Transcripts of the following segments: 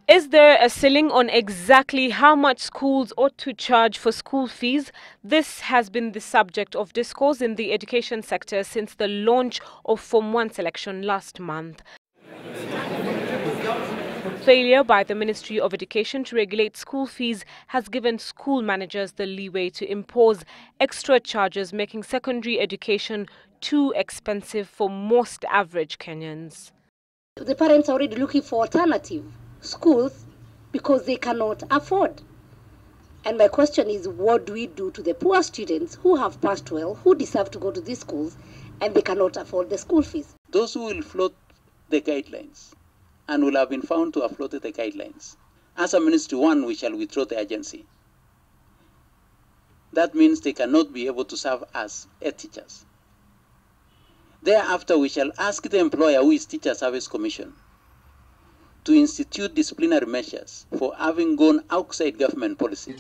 Is there a ceiling on exactly how much schools ought to charge for school fees? This has been the subject of discourse in the education sector since the launch of Form 1 selection last month. Failure by the Ministry of Education to regulate school fees has given school managers the leeway to impose extra charges, making secondary education too expensive for most average Kenyans. The parents are already looking for alternative schools because they cannot afford. And my question is, what do we do to the poor students who have passed well, who deserve to go to these schools, and they cannot afford the school fees? Those who will float the guidelines and will have been found to have floated the guidelines, as a ministry, one, we shall withdraw the agency. That means they cannot be able to serve as teachers. Thereafter, we shall ask the employer, who is Teacher Service Commission, to institute disciplinary measures for having gone outside government policy.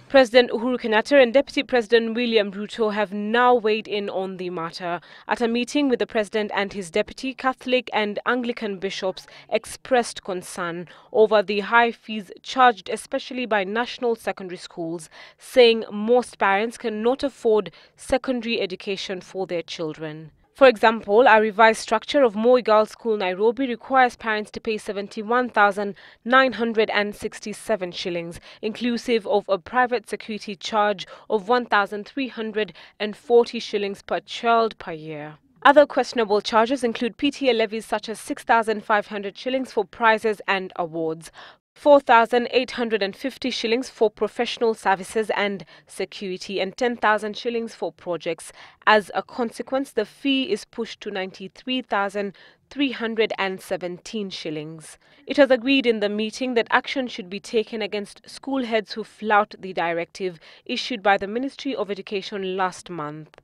President Uhuru Kenyatta and Deputy President William Ruto have now weighed in on the matter. At a meeting with the President and his deputy, Catholic and Anglican bishops expressed concern over the high fees charged especially by national secondary schools, saying most parents cannot afford secondary education for their children. For example, a revised structure of Moi Girls School, Nairobi requires parents to pay 71,967 shillings, inclusive of a private security charge of 1,340 shillings per child per year. Other questionable charges include PTA levies such as 6,500 shillings for prizes and awards, 4,850 shillings for professional services and security, and 10,000 shillings for projects. As a consequence, the fee is pushed to 93,317 shillings. It was agreed in the meeting that action should be taken against school heads who flout the directive issued by the Ministry of Education last month.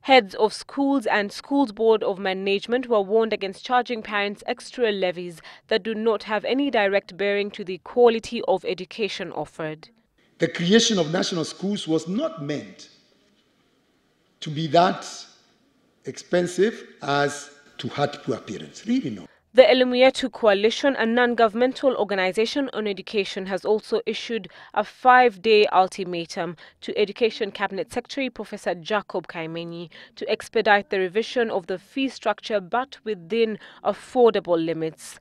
Heads of schools and schools board of management were warned against charging parents extra levies that do not have any direct bearing to the quality of education offered. The creation of national schools was not meant to be that expensive as to hurt poor parents. Really not. The Elumiyetu Coalition, a non-governmental organization on education, has also issued a 5-day ultimatum to Education Cabinet Secretary Professor Jacob Kaimenyi to expedite the revision of the fee structure, but within affordable limits.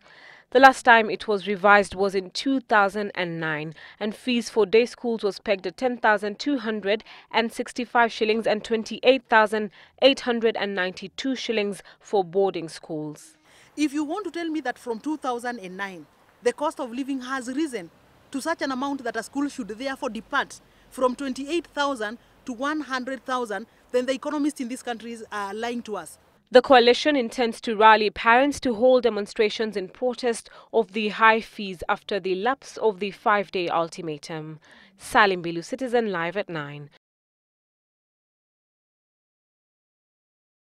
The last time it was revised was in 2009, and fees for day schools was pegged at 10,265 shillings and 28,892 shillings for boarding schools. If you want to tell me that from 2009, the cost of living has risen to such an amount that a school should therefore depart from 28,000 to 100,000, then the economists in these countries are lying to us. The coalition intends to rally parents to hold demonstrations in protest of the high fees after the lapse of the 5-day ultimatum. Mbilu, Citizen Live at 9.